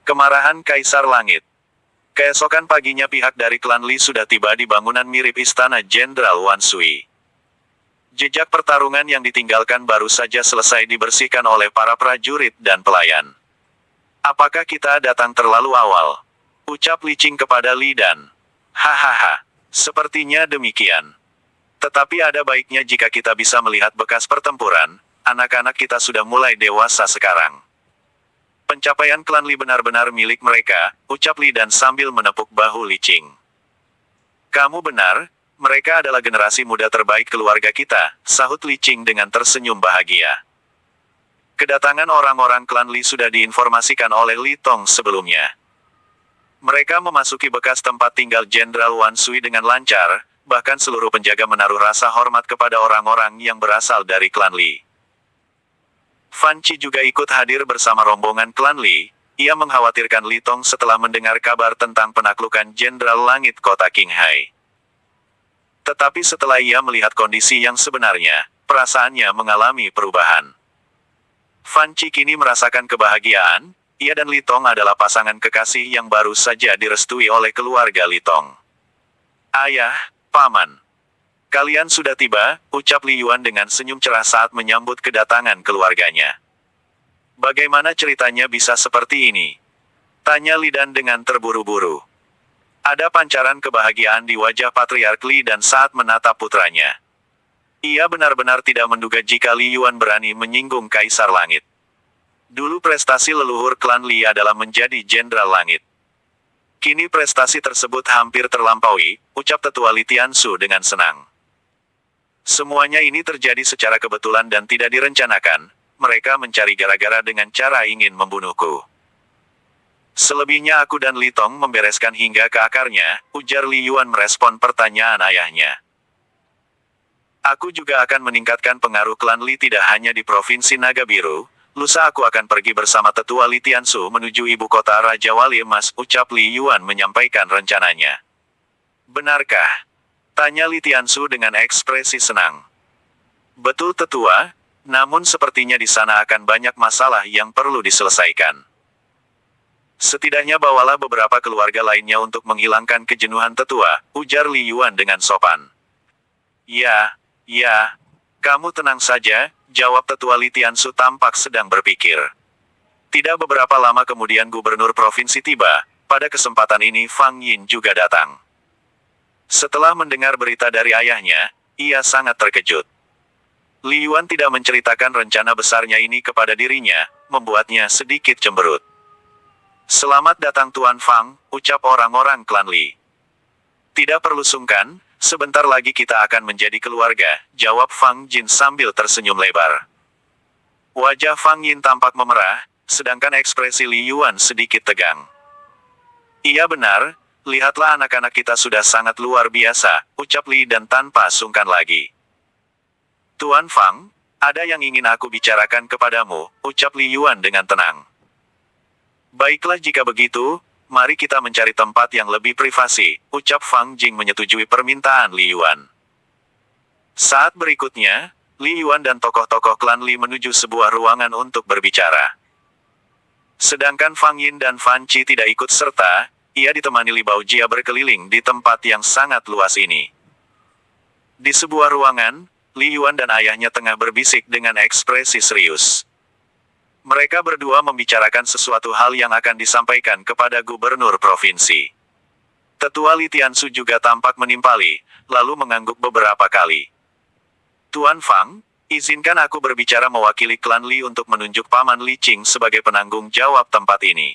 Kemarahan Kaisar Langit. Keesokan paginya pihak dari klan Li sudah tiba di bangunan mirip istana Jenderal Wan Sui. Jejak pertarungan yang ditinggalkan baru saja selesai dibersihkan oleh para prajurit dan pelayan. Apakah kita datang terlalu awal? Ucap Li Qing kepada Li Dan. Hahaha, sepertinya demikian. Tetapi ada baiknya jika kita bisa melihat bekas pertempuran, anak-anak kita sudah mulai dewasa sekarang. Pencapaian klan Li benar-benar milik mereka, ucap Li Dan sambil menepuk bahu Li Qing. Kamu benar, mereka adalah generasi muda terbaik keluarga kita, sahut Li Qing dengan tersenyum bahagia. Kedatangan orang-orang klan Li sudah diinformasikan oleh Li Tong sebelumnya. Mereka memasuki bekas tempat tinggal Jenderal Wan Sui dengan lancar, bahkan seluruh penjaga menaruh rasa hormat kepada orang-orang yang berasal dari klan Li. Fan Qi juga ikut hadir bersama rombongan klan Li. Ia mengkhawatirkan Li Tong setelah mendengar kabar tentang penaklukan Jenderal Langit kota Qinghai. Tetapi setelah ia melihat kondisi yang sebenarnya, perasaannya mengalami perubahan. Fan Qi kini merasakan kebahagiaan. Ia dan Li Tong adalah pasangan kekasih yang baru saja direstui oleh keluarga Li Tong. Ayah, Paman. Kalian sudah tiba, ucap Li Yuan dengan senyum cerah saat menyambut kedatangan keluarganya. Bagaimana ceritanya bisa seperti ini? Tanya Li Dan dengan terburu-buru. Ada pancaran kebahagiaan di wajah Patriark Li Dan saat menatap putranya. Ia benar-benar tidak menduga jika Li Yuan berani menyinggung Kaisar Langit. Dulu prestasi leluhur klan Li adalah menjadi Jenderal Langit. Kini prestasi tersebut hampir terlampaui, ucap tetua Li Tiansu dengan senang. Semuanya ini terjadi secara kebetulan dan tidak direncanakan. Mereka mencari gara-gara dengan cara ingin membunuhku. Selebihnya aku dan Li Tong membereskan hingga ke akarnya, ujar Li Yuan merespon pertanyaan ayahnya. Aku juga akan meningkatkan pengaruh klan Li tidak hanya di Provinsi Naga Biru. Lusa aku akan pergi bersama tetua Li Tiansu menuju ibu kota Raja Wali Emas, ucap Li Yuan menyampaikan rencananya. Benarkah? Tanya Li Tiansu dengan ekspresi senang. Betul tetua, namun sepertinya di sana akan banyak masalah yang perlu diselesaikan. Setidaknya bawalah beberapa keluarga lainnya untuk menghilangkan kejenuhan tetua, ujar Li Yuan dengan sopan. Ya, kamu tenang saja, jawab tetua Li Tiansu tampak sedang berpikir. Tidak beberapa lama kemudian gubernur provinsi tiba, pada kesempatan ini Fang Yin juga datang. Setelah mendengar berita dari ayahnya, ia sangat terkejut. Li Yuan tidak menceritakan rencana besarnya ini kepada dirinya, membuatnya sedikit cemberut. Selamat datang Tuan Fang, ucap orang-orang klan Li. Tidak perlu sungkan, sebentar lagi kita akan menjadi keluarga, jawab Fang Jin sambil tersenyum lebar. Wajah Fang Yin tampak memerah, sedangkan ekspresi Li Yuan sedikit tegang. Iya benar, lihatlah anak-anak kita sudah sangat luar biasa, ucap Li Dan tanpa sungkan lagi. Tuan Fang, ada yang ingin aku bicarakan kepadamu, ucap Li Yuan dengan tenang. Baiklah jika begitu, mari kita mencari tempat yang lebih privasi, ucap Fang Jing menyetujui permintaan Li Yuan. Saat berikutnya, Li Yuan dan tokoh-tokoh klan Li menuju sebuah ruangan untuk berbicara. Sedangkan Fang Yin dan Fan Qi tidak ikut serta, ia ditemani Li Baojia berkeliling di tempat yang sangat luas ini. Di sebuah ruangan, Li Yuan dan ayahnya tengah berbisik dengan ekspresi serius. Mereka berdua membicarakan sesuatu hal yang akan disampaikan kepada gubernur provinsi. Tetua Li Tiansu juga tampak menimpali, lalu mengangguk beberapa kali. Tuan Fang, izinkan aku berbicara mewakili klan Li untuk menunjuk Paman Li Qing sebagai penanggung jawab tempat ini.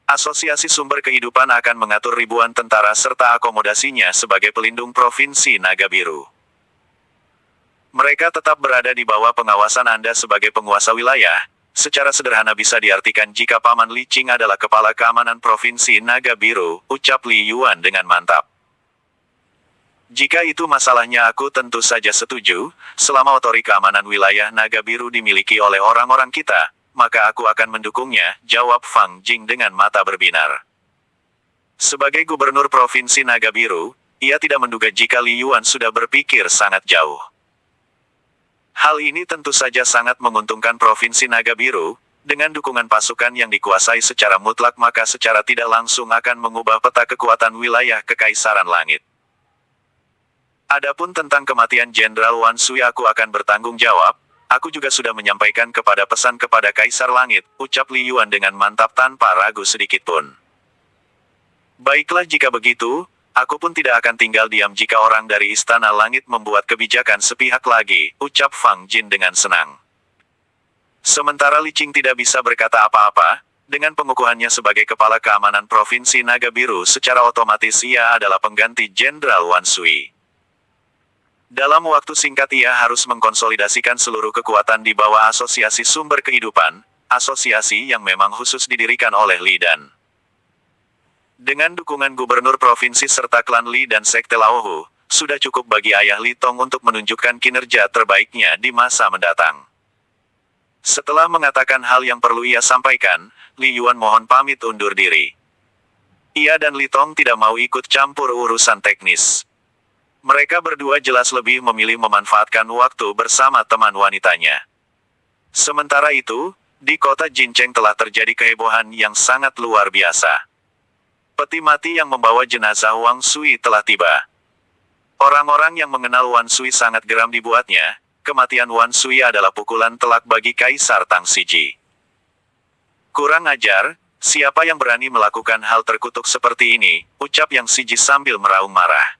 Asosiasi Sumber Kehidupan akan mengatur ribuan tentara serta akomodasinya sebagai pelindung Provinsi Naga Biru. Mereka tetap berada di bawah pengawasan Anda sebagai penguasa wilayah. Secara sederhana bisa diartikan jika Paman Li Qing adalah kepala keamanan Provinsi Naga Biru, ucap Li Yuan dengan mantap. Jika itu masalahnya aku tentu saja setuju, selama otori keamanan wilayah Naga Biru dimiliki oleh orang-orang kita, maka aku akan mendukungnya, jawab Fang Jing dengan mata berbinar. Sebagai gubernur Provinsi Naga Biru, ia tidak menduga jika Li Yuan sudah berpikir sangat jauh. Hal ini tentu saja sangat menguntungkan Provinsi Naga Biru, Dengan dukungan pasukan yang dikuasai secara mutlak maka secara tidak langsung akan mengubah peta kekuatan wilayah Kekaisaran Langit. Adapun tentang kematian Jenderal Wan Sui aku akan bertanggung jawab, aku juga sudah menyampaikan kepada pesan kepada Kaisar Langit, ucap Li Yuan dengan mantap tanpa ragu sedikitpun. Baiklah jika begitu, aku pun tidak akan tinggal diam jika orang dari Istana Langit membuat kebijakan sepihak lagi, ucap Fang Jin dengan senang. Sementara Li Qing tidak bisa berkata apa-apa, dengan pengukuhannya sebagai Kepala Keamanan Provinsi Naga Biru secara otomatis ia adalah pengganti Jenderal Wan Sui. Dalam waktu singkat ia harus mengkonsolidasikan seluruh kekuatan di bawah Asosiasi Sumber Kehidupan, asosiasi yang memang khusus didirikan oleh Li Dan. Dengan dukungan Gubernur Provinsi serta klan Li dan Sekte Laohu, sudah cukup bagi Ayah Li Tong untuk menunjukkan kinerja terbaiknya di masa mendatang. Setelah mengatakan hal yang perlu ia sampaikan, Li Yuan mohon pamit undur diri. Ia dan Li Tong tidak mau ikut campur urusan teknis. Mereka berdua jelas lebih memilih memanfaatkan waktu bersama teman wanitanya. Sementara itu, di kota Jincheng telah terjadi kehebohan yang sangat luar biasa. Peti mati yang membawa jenazah Wang Sui telah tiba. Orang-orang yang mengenal Wan Sui sangat geram dibuatnya. Kematian Wan Sui adalah pukulan telak bagi Kaisar Tang Siji. Kurang ajar, siapa yang berani melakukan hal terkutuk seperti ini, ucap Yang Siji sambil meraung marah.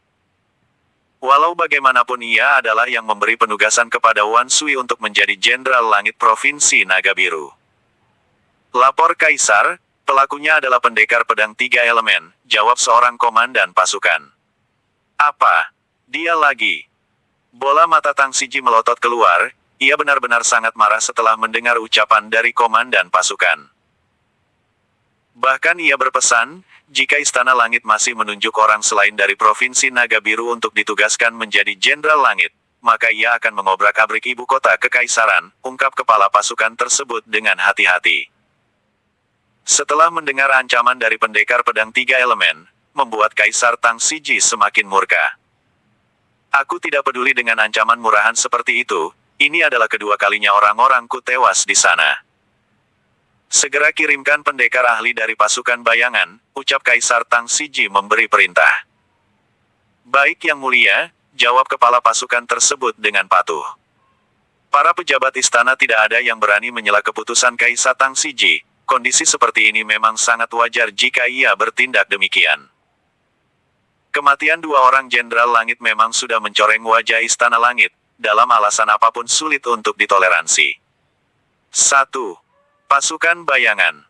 Walau bagaimanapun ia adalah yang memberi penugasan kepada Wan Sui untuk menjadi Jenderal Langit Provinsi Naga Biru. Lapor Kaisar, pelakunya adalah pendekar pedang 3 elemen, jawab seorang komandan pasukan. Apa? Dia lagi? Bola mata Tang Siji melotot keluar, ia benar-benar sangat marah setelah mendengar ucapan dari komandan pasukan. Bahkan ia berpesan, jika Istana Langit masih menunjuk orang selain dari Provinsi Naga Biru untuk ditugaskan menjadi Jenderal Langit, maka ia akan mengobrak-abrik ibu kota Kekaisaran, ungkap kepala pasukan tersebut dengan hati-hati. Setelah mendengar ancaman dari pendekar pedang 3 elemen, membuat Kaisar Tang Siji semakin murka. Aku tidak peduli dengan ancaman murahan seperti itu, ini adalah kedua kalinya orang-orangku tewas di sana. Segera kirimkan pendekar ahli dari pasukan bayangan, ucap Kaisar Tang Siji memberi perintah. Baik Yang Mulia, jawab kepala pasukan tersebut dengan patuh. Para pejabat istana tidak ada yang berani menyela keputusan Kaisar Tang Siji, kondisi seperti ini memang sangat wajar jika ia bertindak demikian. Kematian 2 orang Jenderal Langit memang sudah mencoreng wajah Istana Langit, dalam alasan apapun sulit untuk ditoleransi. 1. Pasukan Bayangan.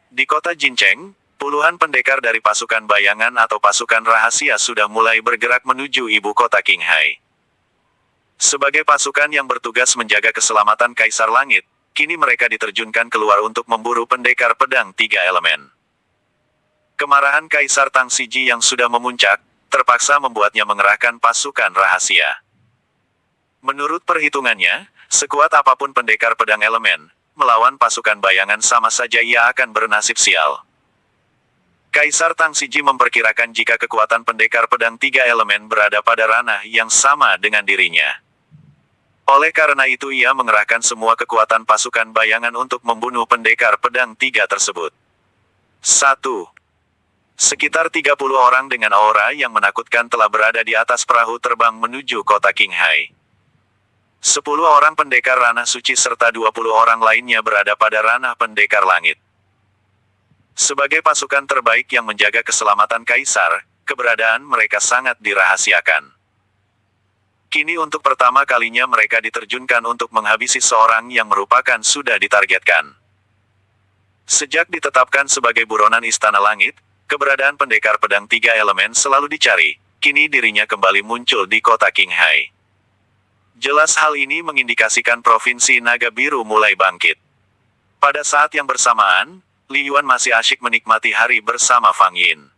Di kota Jincheng, puluhan pendekar dari pasukan bayangan atau pasukan rahasia sudah mulai bergerak menuju ibu kota Qinghai. Sebagai pasukan yang bertugas menjaga keselamatan Kaisar Langit, kini mereka diterjunkan keluar untuk memburu pendekar pedang 3 elemen. Kemarahan Kaisar Tang Siji yang sudah memuncak, terpaksa membuatnya mengerahkan pasukan rahasia. Menurut perhitungannya, sekuat apapun pendekar pedang elemen, melawan pasukan bayangan sama saja ia akan bernasib sial. Kaisar Tang Siji memperkirakan jika kekuatan pendekar pedang 3 elemen berada pada ranah yang sama dengan dirinya. Oleh karena itu ia mengerahkan semua kekuatan pasukan bayangan untuk membunuh pendekar pedang 3 tersebut. 1. Sekitar 30 orang dengan aura yang menakutkan telah berada di atas perahu terbang menuju kota Qinghai. 10 orang pendekar ranah suci serta 20 orang lainnya berada pada ranah pendekar langit. Sebagai pasukan terbaik yang menjaga keselamatan Kaisar, keberadaan mereka sangat dirahasiakan. Kini untuk pertama kalinya mereka diterjunkan untuk menghabisi seorang yang merupakan sudah ditargetkan. Sejak ditetapkan sebagai buronan Istana Langit, keberadaan pendekar pedang 3 elemen selalu dicari, kini dirinya kembali muncul di kota Qinghai. Jelas hal ini mengindikasikan Provinsi Naga Biru mulai bangkit. Pada saat yang bersamaan, Li Yuan masih asyik menikmati hari bersama Fang Yin.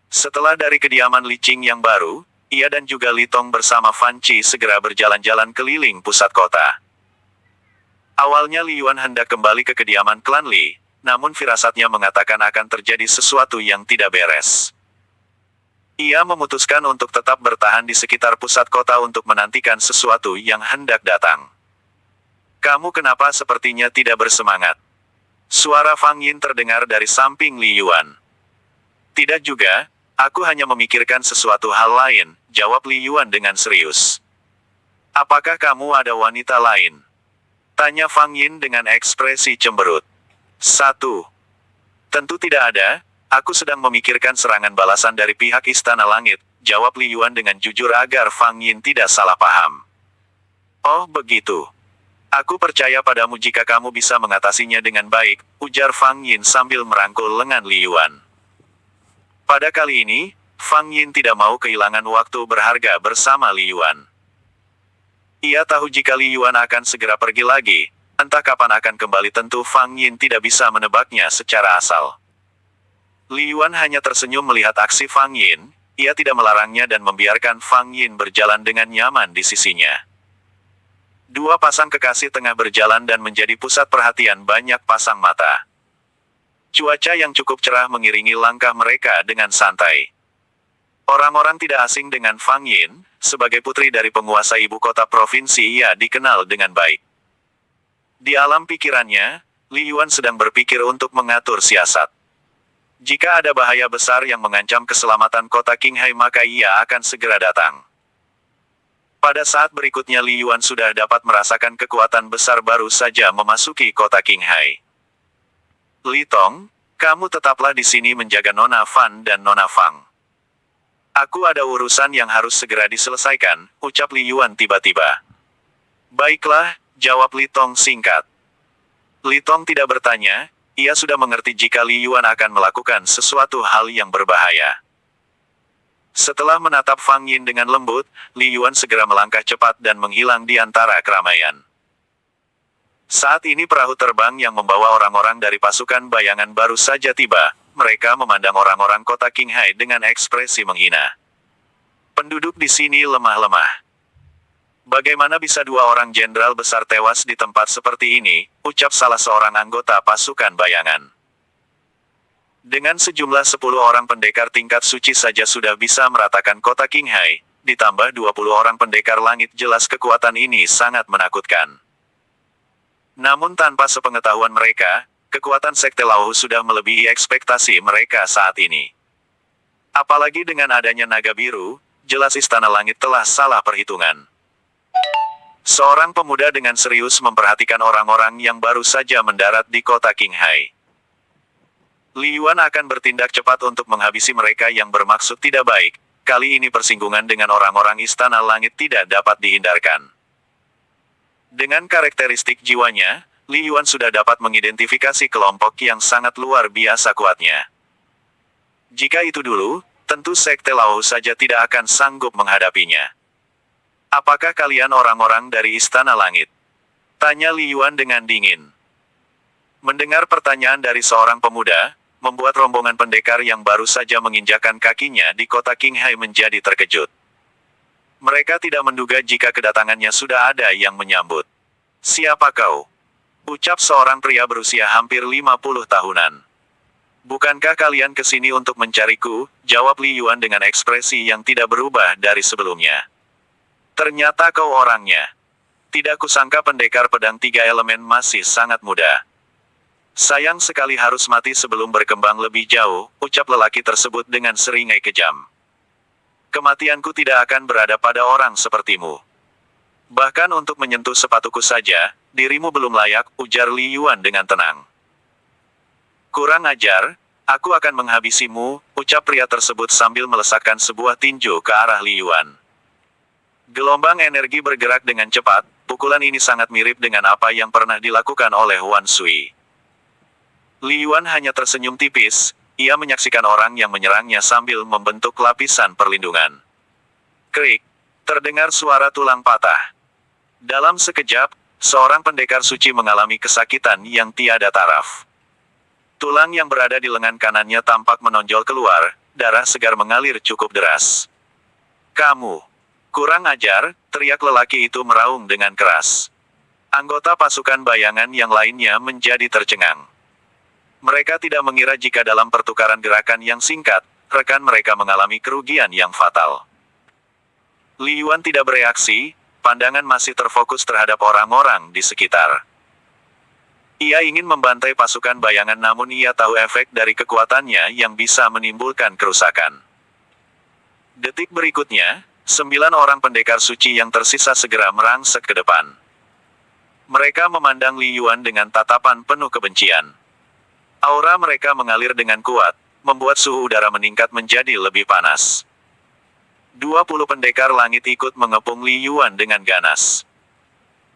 Setelah dari kediaman Li Qing yang baru, ia dan juga Li Tong bersama Fan Qi segera berjalan-jalan keliling pusat kota. Awalnya Li Yuan hendak kembali ke kediaman klan Li, namun firasatnya mengatakan akan terjadi sesuatu yang tidak beres. Ia memutuskan untuk tetap bertahan di sekitar pusat kota untuk menantikan sesuatu yang hendak datang. Kamu kenapa sepertinya tidak bersemangat? Suara Fang Yin terdengar dari samping Li Yuan. Tidak juga, aku hanya memikirkan sesuatu hal lain, jawab Li Yuan dengan serius. Apakah kamu ada wanita lain? Tanya Fang Yin dengan ekspresi cemberut. 1. Tentu tidak ada, aku sedang memikirkan serangan balasan dari pihak Istana Langit, jawab Li Yuan dengan jujur agar Fang Yin tidak salah paham. Oh begitu. Aku percaya padamu jika kamu bisa mengatasinya dengan baik, ujar Fang Yin sambil merangkul lengan Li Yuan. Pada kali ini, Fang Yin tidak mau kehilangan waktu berharga bersama Li Yuan. Ia tahu jika Li Yuan akan segera pergi lagi, entah kapan akan kembali tentu Fang Yin tidak bisa menebaknya secara asal. Li Yuan hanya tersenyum melihat aksi Fang Yin, ia tidak melarangnya dan membiarkan Fang Yin berjalan dengan nyaman di sisinya. Dua pasang kekasih tengah berjalan dan menjadi pusat perhatian banyak pasang mata. Cuaca yang cukup cerah mengiringi langkah mereka dengan santai. Orang-orang tidak asing dengan Fang Yin, sebagai putri dari penguasa ibu kota provinsi ia dikenal dengan baik. Di alam pikirannya, Li Yuan sedang berpikir untuk mengatur siasat. Jika ada bahaya besar yang mengancam keselamatan kota Qinghai maka ia akan segera datang. Pada saat berikutnya Li Yuan sudah dapat merasakan kekuatan besar baru saja memasuki kota Qinghai. Li Tong, kamu tetaplah di sini menjaga Nona Fan dan Nona Fang. Aku ada urusan yang harus segera diselesaikan, ucap Li Yuan tiba-tiba. Baiklah, jawab Li Tong singkat. Li Tong tidak bertanya, ia sudah mengerti jika Li Yuan akan melakukan sesuatu hal yang berbahaya. Setelah menatap Fang Yin dengan lembut, Li Yuan segera melangkah cepat dan menghilang di antara keramaian. Saat ini perahu terbang yang membawa orang-orang dari pasukan bayangan baru saja tiba, mereka memandang orang-orang kota Qinghai dengan ekspresi menghina. Penduduk di sini lemah-lemah. Bagaimana bisa dua orang jenderal besar tewas di tempat seperti ini, ucap salah seorang anggota pasukan bayangan. Dengan sejumlah 10 orang pendekar tingkat suci saja sudah bisa meratakan kota Qinghai, ditambah 20 orang pendekar langit jelas kekuatan ini sangat menakutkan. Namun tanpa sepengetahuan mereka, kekuatan Sekte Lauhu sudah melebihi ekspektasi mereka saat ini. Apalagi dengan adanya naga biru, jelas Istana Langit telah salah perhitungan. Seorang pemuda dengan serius memperhatikan orang-orang yang baru saja mendarat di kota Qinghai. Li Yuan akan bertindak cepat untuk menghabisi mereka yang bermaksud tidak baik, kali ini persinggungan dengan orang-orang Istana Langit tidak dapat dihindarkan. Dengan karakteristik jiwanya, Li Yuan sudah dapat mengidentifikasi kelompok yang sangat luar biasa kuatnya. Jika itu dulu, tentu Sekte Lauhu saja tidak akan sanggup menghadapinya. Apakah kalian orang-orang dari Istana Langit? Tanya Li Yuan dengan dingin. Mendengar pertanyaan dari seorang pemuda, membuat rombongan pendekar yang baru saja menginjakan kakinya di kota Qinghai menjadi terkejut. Mereka tidak menduga jika kedatangannya sudah ada yang menyambut. Siapa kau? Ucap seorang pria berusia hampir 50 tahunan. Bukankah kalian kesini untuk mencariku? Jawab Li Yuan dengan ekspresi yang tidak berubah dari sebelumnya. Ternyata kau orangnya. Tidak kusangka pendekar pedang 3 elemen masih sangat muda. Sayang sekali harus mati sebelum berkembang lebih jauh, ucap lelaki tersebut dengan seringai kejam. Kematianku tidak akan berada pada orang sepertimu. Bahkan untuk menyentuh sepatuku saja, dirimu belum layak, ujar Li Yuan dengan tenang. Kurang ajar, aku akan menghabisimu, ucap pria tersebut sambil melesakkan sebuah tinju ke arah Li Yuan. Gelombang energi bergerak dengan cepat, pukulan ini sangat mirip dengan apa yang pernah dilakukan oleh Wan Sui. Li Yuan hanya tersenyum tipis, ia menyaksikan orang yang menyerangnya sambil membentuk lapisan perlindungan. Krik, terdengar suara tulang patah. Dalam sekejap, seorang pendekar suci mengalami kesakitan yang tiada taraf. Tulang yang berada di lengan kanannya tampak menonjol keluar, darah segar mengalir cukup deras. Kamu, kurang ajar, teriak lelaki itu meraung dengan keras. Anggota pasukan bayangan yang lainnya menjadi tercengang. Mereka tidak mengira jika dalam pertukaran gerakan yang singkat, rekan mereka mengalami kerugian yang fatal. Li Yuan tidak bereaksi, pandangan masih terfokus terhadap orang-orang di sekitar. Ia ingin membantai pasukan bayangan namun ia tahu efek dari kekuatannya yang bisa menimbulkan kerusakan. Detik berikutnya, 9 orang pendekar suci yang tersisa segera merangsek ke depan. Mereka memandang Li Yuan dengan tatapan penuh kebencian. Aura mereka mengalir dengan kuat, membuat suhu udara meningkat menjadi lebih panas. 20 pendekar langit ikut mengepung Li Yuan dengan ganas.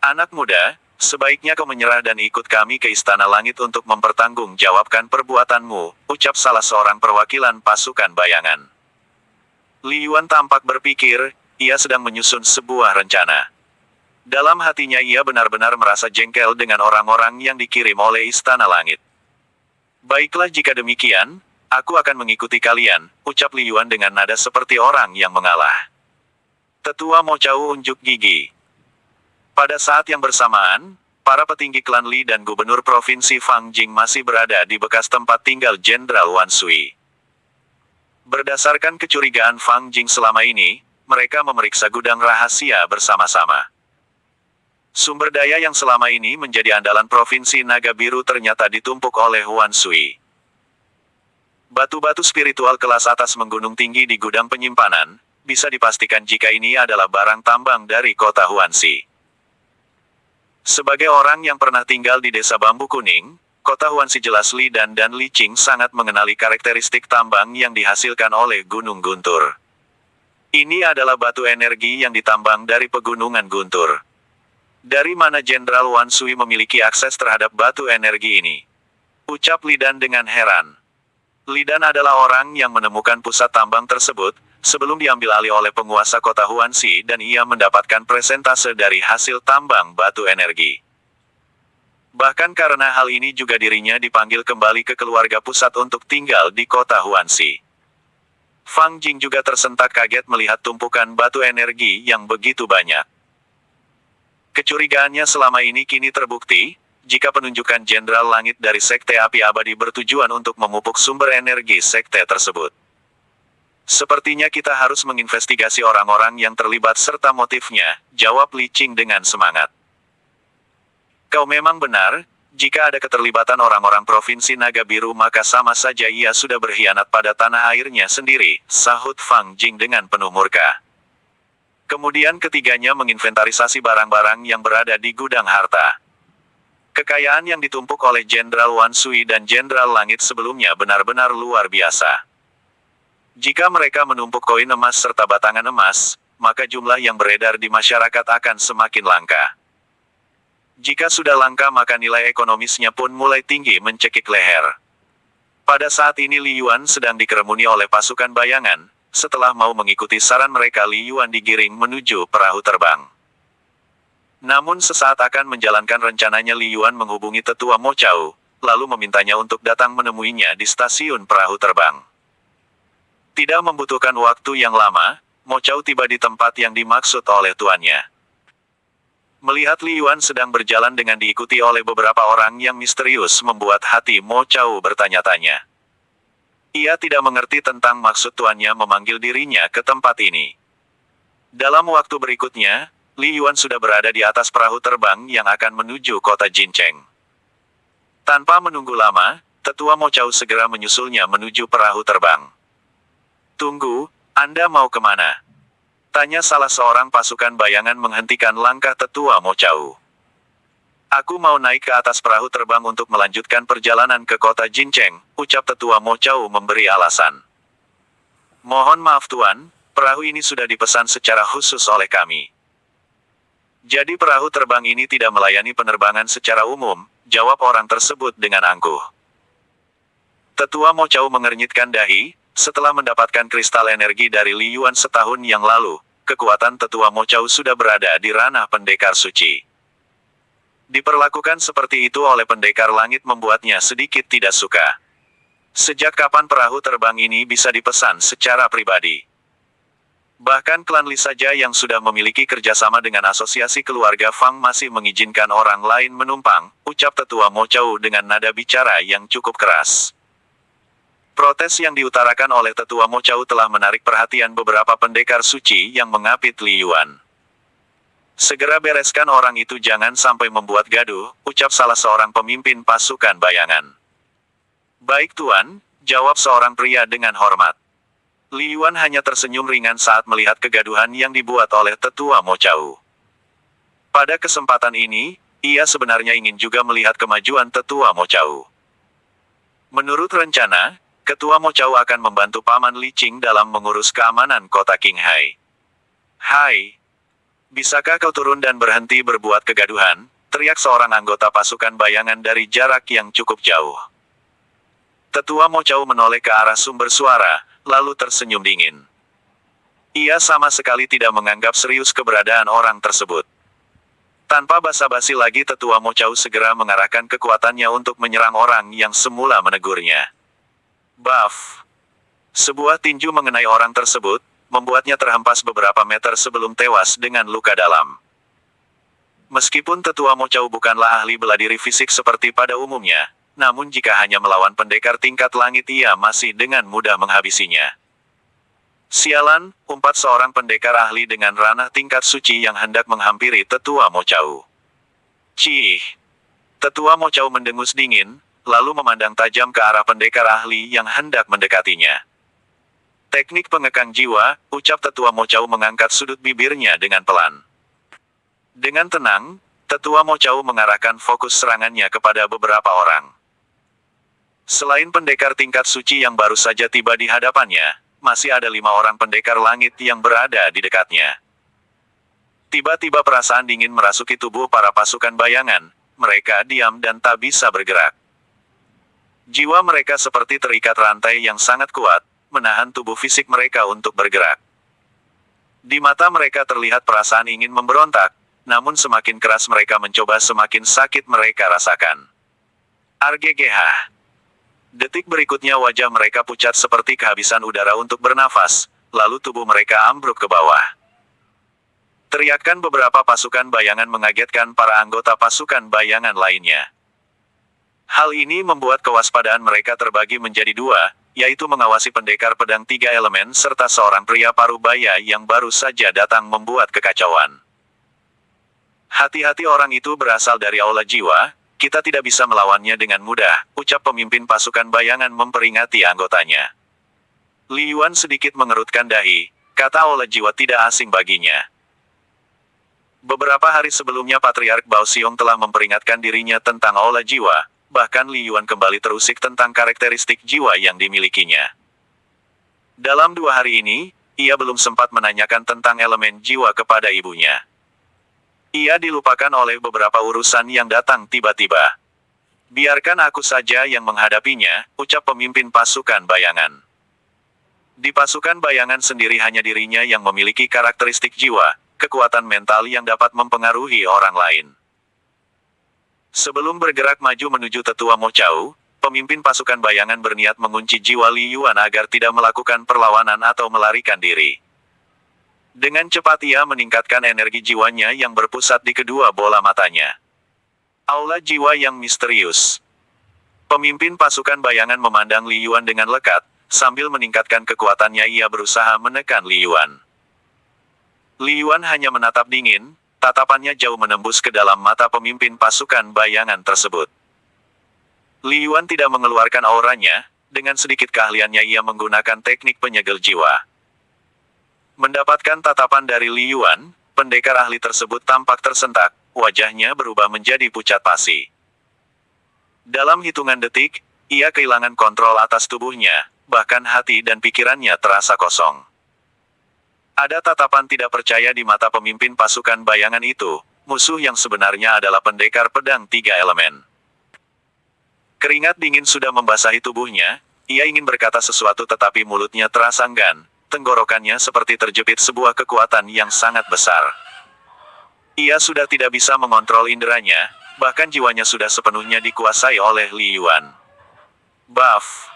Anak muda, sebaiknya kau menyerah dan ikut kami ke Istana Langit untuk mempertanggungjawabkan perbuatanmu, ucap salah seorang perwakilan pasukan bayangan. Li Yuan tampak berpikir, ia sedang menyusun sebuah rencana. Dalam hatinya ia benar-benar merasa jengkel dengan orang-orang yang dikirim oleh Istana Langit. Baiklah jika demikian, aku akan mengikuti kalian, ucap Li Yuan dengan nada seperti orang yang mengalah. Tetua Mo Chao unjuk gigi. Pada saat yang bersamaan, para petinggi klan Li dan gubernur provinsi Fang Jing masih berada di bekas tempat tinggal Jenderal Wan Sui. Berdasarkan kecurigaan Fang Jing selama ini, mereka memeriksa gudang rahasia bersama-sama. Sumber daya yang selama ini menjadi andalan provinsi Naga Biru ternyata ditumpuk oleh Wan Sui. Batu-batu spiritual kelas atas menggunung tinggi di gudang penyimpanan, bisa dipastikan jika ini adalah barang tambang dari kota Huanxi. Sebagai orang yang pernah tinggal di desa Bambu Kuning, kota Huanxi jelas Li dan Li Qing sangat mengenali karakteristik tambang yang dihasilkan oleh Gunung Guntur. Ini adalah batu energi yang ditambang dari pegunungan Guntur. Dari mana Jenderal Wan Sui memiliki akses terhadap batu energi ini? Ucap Li Dan dengan heran. Li Dan adalah orang yang menemukan pusat tambang tersebut, sebelum diambil alih oleh penguasa kota Huanxi dan ia mendapatkan presentase dari hasil tambang batu energi. Bahkan karena hal ini juga dirinya dipanggil kembali ke keluarga pusat untuk tinggal di kota Huanxi. Fang Jing juga tersentak kaget melihat tumpukan batu energi yang begitu banyak. Kecurigaannya selama ini kini terbukti, jika penunjukan Jenderal Langit dari Sekte Api Abadi bertujuan untuk memupuk sumber energi sekte tersebut. Sepertinya kita harus menginvestigasi orang-orang yang terlibat serta motifnya, jawab Li Qing dengan semangat. Kau memang benar, jika ada keterlibatan orang-orang Provinsi Naga Biru maka sama saja ia sudah berkhianat pada tanah airnya sendiri, sahut Fang Jing dengan penuh murka. Kemudian ketiganya menginventarisasi barang-barang yang berada di gudang harta. Kekayaan yang ditumpuk oleh Jenderal Wan Sui dan Jenderal Langit sebelumnya benar-benar luar biasa. Jika mereka menumpuk koin emas serta batangan emas, maka jumlah yang beredar di masyarakat akan semakin langka. Jika sudah langka maka nilai ekonomisnya pun mulai tinggi mencekik leher. Pada saat ini Li Yuan sedang dikerumuni oleh pasukan bayangan, setelah mau mengikuti saran mereka Li Yuan digiring menuju perahu terbang. Namun sesaat akan menjalankan rencananya Li Yuan menghubungi Tetua Mo Chao, lalu memintanya untuk datang menemuinya di stasiun perahu terbang. Tidak membutuhkan waktu yang lama, Mo Chao tiba di tempat yang dimaksud oleh tuannya. Melihat Li Yuan sedang berjalan dengan diikuti oleh beberapa orang yang misterius membuat hati Mo Chao bertanya-tanya. Ia tidak mengerti tentang maksud tuannya memanggil dirinya ke tempat ini. Dalam waktu berikutnya, Li Yuan sudah berada di atas perahu terbang yang akan menuju kota Jincheng. Tanpa menunggu lama, Tetua Mo Chao segera menyusulnya menuju perahu terbang. Tunggu, Anda mau kemana? Tanya salah seorang pasukan bayangan menghentikan langkah Tetua Mo Chao. Aku mau naik ke atas perahu terbang untuk melanjutkan perjalanan ke kota Jincheng, ucap Tetua Mo Chao memberi alasan. Mohon maaf Tuan, perahu ini sudah dipesan secara khusus oleh kami. Jadi perahu terbang ini tidak melayani penerbangan secara umum, jawab orang tersebut dengan angkuh. Tetua Mo Chao mengernyitkan dahi. Setelah mendapatkan kristal energi dari Li Yuan setahun yang lalu, kekuatan Tetua Mo Chao sudah berada di ranah pendekar suci. Diperlakukan seperti itu oleh pendekar langit membuatnya sedikit tidak suka. Sejak kapan perahu terbang ini bisa dipesan secara pribadi? Bahkan klan Li saja yang sudah memiliki kerjasama dengan asosiasi keluarga Fang masih mengizinkan orang lain menumpang, ucap Tetua Mo Chao dengan nada bicara yang cukup keras. Protes yang diutarakan oleh Tetua Mo Chao telah menarik perhatian beberapa pendekar suci yang mengapit Li Yuan. Segera bereskan orang itu, jangan sampai membuat gaduh, ucap salah seorang pemimpin pasukan bayangan. Baik tuan, jawab seorang pria dengan hormat. Li Yuan hanya tersenyum ringan saat melihat kegaduhan yang dibuat oleh tetua Mo Chao. Pada kesempatan ini, ia sebenarnya ingin juga melihat kemajuan tetua Mo Chao. Menurut rencana, ketua Mo Chao akan membantu Paman Li Qing dalam mengurus keamanan kota Qinghai. Hai! Bisakah kau turun dan berhenti berbuat kegaduhan? Teriak seorang anggota pasukan bayangan dari jarak yang cukup jauh. Tetua Mo Chao menoleh ke arah sumber suara, lalu tersenyum dingin. Ia sama sekali tidak menganggap serius keberadaan orang tersebut. Tanpa basa-basi lagi, tetua Mo Chao segera mengarahkan kekuatannya untuk menyerang orang yang semula menegurnya. Buff! Sebuah tinju mengenai orang tersebut, membuatnya terhempas beberapa meter sebelum tewas dengan luka dalam. Meskipun tetua Mo Chao bukanlah ahli bela diri fisik seperti pada umumnya, namun jika hanya melawan pendekar tingkat langit, ia masih dengan mudah menghabisinya. Sialan, umpat seorang pendekar ahli dengan ranah tingkat suci yang hendak menghampiri tetua Mo Chao. Cih! Tetua Mo Chao mendengus dingin, lalu memandang tajam ke arah pendekar ahli yang hendak mendekatinya. Teknik pengekang jiwa, ucap tetua Mo Chao mengangkat sudut bibirnya dengan pelan. Dengan tenang, tetua Mo Chao mengarahkan fokus serangannya kepada beberapa orang. Selain pendekar tingkat suci yang baru saja tiba di hadapannya, masih ada 5 orang pendekar langit yang berada di dekatnya. Tiba-tiba perasaan dingin merasuki tubuh para pasukan bayangan, mereka diam dan tak bisa bergerak. Jiwa mereka seperti terikat rantai yang sangat kuat, menahan tubuh fisik mereka untuk bergerak. Di mata mereka terlihat perasaan ingin memberontak, namun semakin keras mereka mencoba, semakin sakit mereka rasakan. RGGH. Detik berikutnya wajah mereka pucat seperti kehabisan udara untuk bernafas, lalu tubuh mereka ambruk ke bawah. Teriakan beberapa pasukan bayangan mengagetkan para anggota pasukan bayangan lainnya. Hal ini membuat kewaspadaan mereka terbagi menjadi 2, yaitu mengawasi pendekar pedang 3 elemen serta seorang pria parubaya yang baru saja datang membuat kekacauan. Hati-hati, orang itu berasal dari aula jiwa, kita tidak bisa melawannya dengan mudah, ucap pemimpin pasukan bayangan memperingati anggotanya. Li Yuan sedikit mengerutkan dahi, kata aula jiwa tidak asing baginya. Beberapa hari sebelumnya Patriark Bao Xiong telah memperingatkan dirinya tentang aula jiwa. Bahkan Li Yuan kembali terusik tentang karakteristik jiwa yang dimilikinya. Dalam 2 hari ini, ia belum sempat menanyakan tentang elemen jiwa kepada ibunya. Ia dilupakan oleh beberapa urusan yang datang tiba-tiba. Biarkan aku saja yang menghadapinya, ucap pemimpin pasukan bayangan. Di pasukan bayangan sendiri hanya dirinya yang memiliki karakteristik jiwa, kekuatan mental yang dapat mempengaruhi orang lain. Sebelum bergerak maju menuju tetua Mo Chao, pemimpin pasukan bayangan berniat mengunci jiwa Li Yuan agar tidak melakukan perlawanan atau melarikan diri. Dengan cepat ia meningkatkan energi jiwanya yang berpusat di kedua bola matanya. Aula jiwa yang misterius. Pemimpin pasukan bayangan memandang Li Yuan dengan lekat, sambil meningkatkan kekuatannya ia berusaha menekan Li Yuan. Li Yuan hanya menatap dingin, tatapannya jauh menembus ke dalam mata pemimpin pasukan bayangan tersebut. Li Yuan tidak mengeluarkan auranya, dengan sedikit keahliannya ia menggunakan teknik penyegel jiwa. Mendapatkan tatapan dari Li Yuan, pendekar ahli tersebut tampak tersentak, wajahnya berubah menjadi pucat pasi. Dalam hitungan detik, ia kehilangan kontrol atas tubuhnya, bahkan hati dan pikirannya terasa kosong. Ada tatapan tidak percaya di mata pemimpin pasukan bayangan itu, musuh yang sebenarnya adalah pendekar pedang 3 elemen. Keringat dingin sudah membasahi tubuhnya, ia ingin berkata sesuatu tetapi mulutnya terasa enggan, tenggorokannya seperti terjepit sebuah kekuatan yang sangat besar. Ia sudah tidak bisa mengontrol inderanya, bahkan jiwanya sudah sepenuhnya dikuasai oleh Li Yuan. Buff!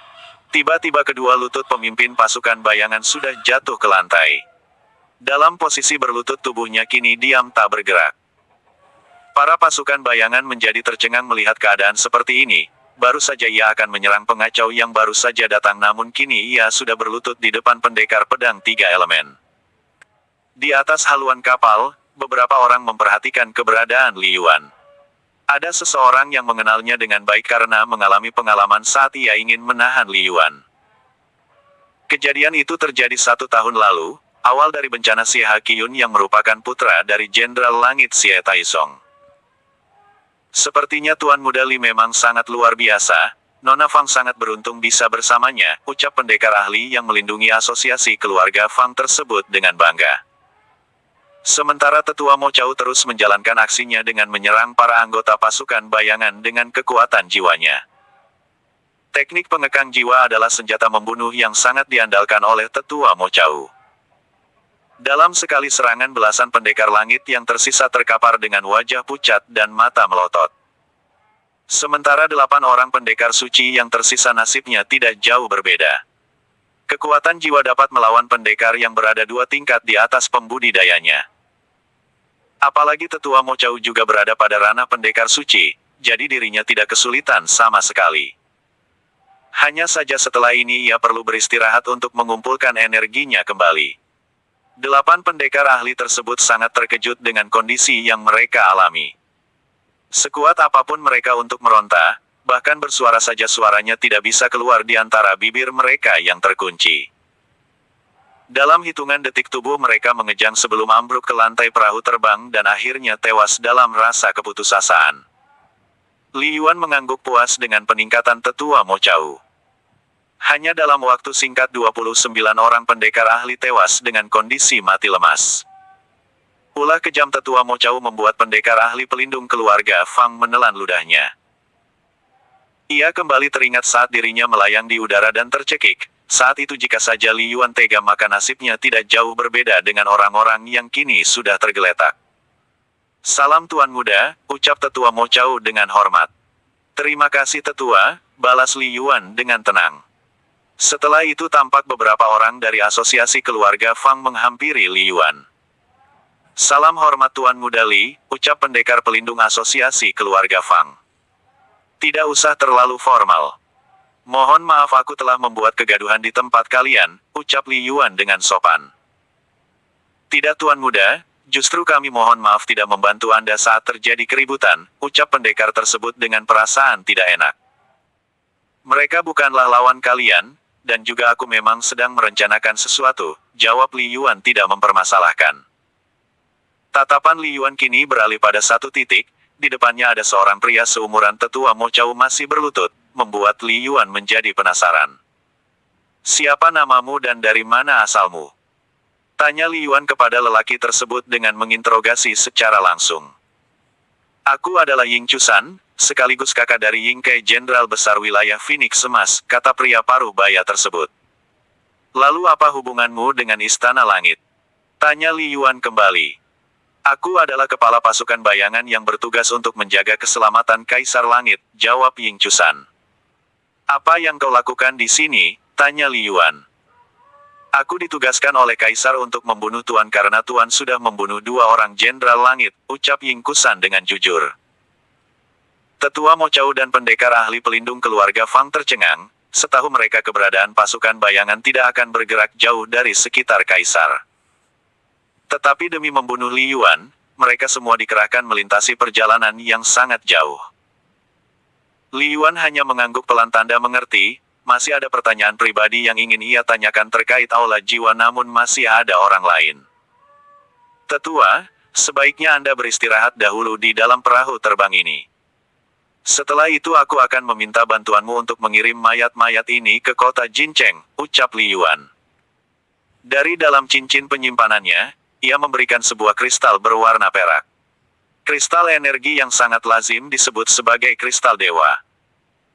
Tiba-tiba kedua lutut pemimpin pasukan bayangan sudah jatuh ke lantai. Dalam posisi berlutut tubuhnya kini diam tak bergerak. Para pasukan bayangan menjadi tercengang melihat keadaan seperti ini, baru saja ia akan menyerang pengacau yang baru saja datang namun kini ia sudah berlutut di depan pendekar pedang 3 elemen. Di atas haluan kapal, beberapa orang memperhatikan keberadaan Li Yuan. Ada seseorang yang mengenalnya dengan baik karena mengalami pengalaman saat ia ingin menahan Li Yuan. Kejadian itu terjadi 1 tahun lalu, awal dari bencana Xie Haqiun yang merupakan putra dari Jenderal Langit Xie Taizong. Sepertinya Tuan Muda Li memang sangat luar biasa. Nona Fang sangat beruntung bisa bersamanya, ucap pendekar ahli yang melindungi asosiasi keluarga Fang tersebut dengan bangga. Sementara Tetua Mo Chao terus menjalankan aksinya dengan menyerang para anggota pasukan bayangan dengan kekuatan jiwanya. Teknik pengekang jiwa adalah senjata membunuh yang sangat diandalkan oleh Tetua Mo Chao. Dalam sekali serangan belasan pendekar langit yang tersisa terkapar dengan wajah pucat dan mata melotot. Sementara 8 orang pendekar suci yang tersisa nasibnya tidak jauh berbeda. Kekuatan jiwa dapat melawan pendekar yang berada 2 tingkat di atas pembudidayanya. Apalagi Tetua Mo Chao juga berada pada ranah pendekar suci, jadi dirinya tidak kesulitan sama sekali. Hanya saja setelah ini ia perlu beristirahat untuk mengumpulkan energinya kembali. 8 pendekar ahli tersebut sangat terkejut dengan kondisi yang mereka alami. Sekuat apapun mereka untuk meronta, bahkan bersuara saja suaranya tidak bisa keluar di antara bibir mereka yang terkunci. Dalam hitungan detik tubuh mereka mengejang sebelum ambruk ke lantai perahu terbang dan akhirnya tewas dalam rasa keputusasaan. Li Yuan mengangguk puas dengan peningkatan Tetua Mo Chao. Hanya dalam waktu singkat 29 orang pendekar ahli tewas dengan kondisi mati lemas. Ulah kejam Tetua Mo Chao membuat pendekar ahli pelindung keluarga Fang menelan ludahnya. Ia kembali teringat saat dirinya melayang di udara dan tercekik. Saat itu jika saja Li Yuan tega maka nasibnya tidak jauh berbeda dengan orang-orang yang kini sudah tergeletak. Salam Tuan Muda, ucap Tetua Mo Chao dengan hormat. Terima kasih Tetua, balas Li Yuan dengan tenang. Setelah itu tampak beberapa orang dari asosiasi keluarga Fang menghampiri Li Yuan. Salam hormat Tuan Muda Li, ucap pendekar pelindung asosiasi keluarga Fang. Tidak usah terlalu formal. Mohon maaf aku telah membuat kegaduhan di tempat kalian, ucap Li Yuan dengan sopan. Tidak Tuan Muda, justru kami mohon maaf tidak membantu Anda saat terjadi keributan, ucap pendekar tersebut dengan perasaan tidak enak. Mereka bukanlah lawan kalian, dan juga aku memang sedang merencanakan sesuatu, jawab Li Yuan tidak mempermasalahkan. Tatapan Li Yuan kini beralih pada satu titik, di depannya ada seorang pria seumuran Tetua Mo Chao masih berlutut, membuat Li Yuan menjadi penasaran. Siapa namamu dan dari mana asalmu? Tanya Li Yuan kepada lelaki tersebut dengan menginterogasi secara langsung. Aku adalah Ying Chusan, sekaligus kakak dari Ying Kai Jenderal Besar Wilayah Phoenix Emas, kata pria paruh baya tersebut. Lalu apa hubunganmu dengan Istana Langit? Tanya Li Yuan kembali. Aku adalah kepala pasukan bayangan yang bertugas untuk menjaga keselamatan Kaisar Langit, jawab Ying Chusan. Apa yang kau lakukan di sini? Tanya Li Yuan. Aku ditugaskan oleh Kaisar untuk membunuh Tuan karena Tuan sudah membunuh 2 orang Jenderal Langit, ucap Ying Chusan dengan jujur. Tetua Mo Chao dan pendekar ahli pelindung keluarga Fang tercengang, setahu mereka keberadaan pasukan bayangan tidak akan bergerak jauh dari sekitar Kaisar. Tetapi demi membunuh Li Yuan, mereka semua dikerahkan melintasi perjalanan yang sangat jauh. Li Yuan hanya mengangguk pelan tanda mengerti, masih ada pertanyaan pribadi yang ingin ia tanyakan terkait aula jiwa namun masih ada orang lain. Tetua, sebaiknya Anda beristirahat dahulu di dalam perahu terbang ini. Setelah itu aku akan meminta bantuanmu untuk mengirim mayat-mayat ini ke kota Jincheng, ucap Li Yuan. Dari dalam cincin penyimpanannya, ia memberikan sebuah kristal berwarna perak. Kristal energi yang sangat lazim disebut sebagai kristal dewa.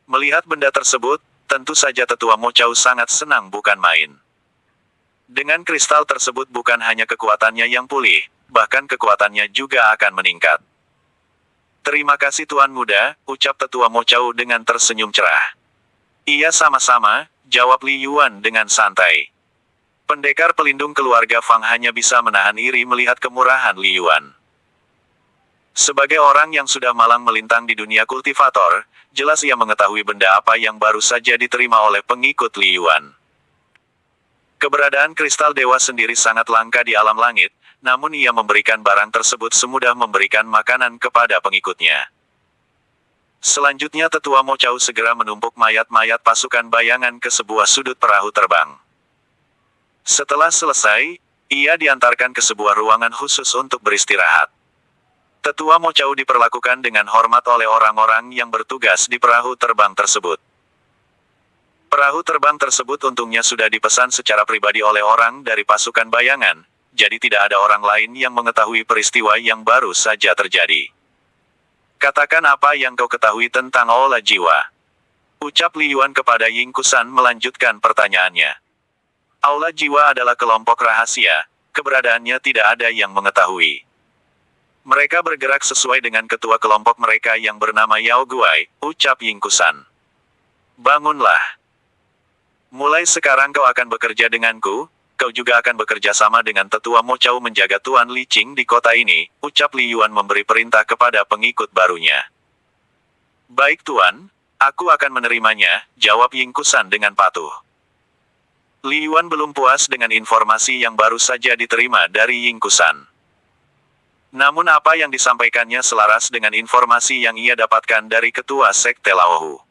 Melihat benda tersebut, tentu saja Tetua Mo Chao sangat senang bukan main. Dengan kristal tersebut bukan hanya kekuatannya yang pulih, bahkan kekuatannya juga akan meningkat. Terima kasih Tuan Muda, ucap Tetua Mo Chao dengan tersenyum cerah. Iya sama-sama, jawab Li Yuan dengan santai. Pendekar pelindung keluarga Fang hanya bisa menahan iri melihat kemurahan Li Yuan. Sebagai orang yang sudah malang melintang di dunia kultivator, jelas ia mengetahui benda apa yang baru saja diterima oleh pengikut Li Yuan. Keberadaan kristal dewa sendiri sangat langka di alam langit, namun ia memberikan barang tersebut semudah memberikan makanan kepada pengikutnya. Selanjutnya Tetua Mo Chao segera menumpuk mayat-mayat pasukan bayangan ke sebuah sudut perahu terbang. Setelah selesai, ia diantarkan ke sebuah ruangan khusus untuk beristirahat. Tetua Mo Chao diperlakukan dengan hormat oleh orang-orang yang bertugas di perahu terbang tersebut. Perahu terbang tersebut untungnya sudah dipesan secara pribadi oleh orang dari pasukan bayangan, jadi tidak ada orang lain yang mengetahui peristiwa yang baru saja terjadi. Katakan apa yang kau ketahui tentang Aula Jiwa? Ucap Li Yuan kepada Ying Kusan melanjutkan pertanyaannya. Aula Jiwa adalah kelompok rahasia, keberadaannya tidak ada yang mengetahui. Mereka bergerak sesuai dengan ketua kelompok mereka yang bernama Yao Guai, ucap Ying Kusan. Bangunlah. Mulai sekarang kau akan bekerja denganku, kau juga akan bekerja sama dengan Tetua Mo Chao menjaga Tuan Li Qing di kota ini, ucap Li Yuan memberi perintah kepada pengikut barunya. Baik Tuan, aku akan menerimanya, jawab Ying Kusan dengan patuh. Li Yuan belum puas dengan informasi yang baru saja diterima dari Ying Kusan. Namun apa yang disampaikannya selaras dengan informasi yang ia dapatkan dari ketua Sekte Laohu.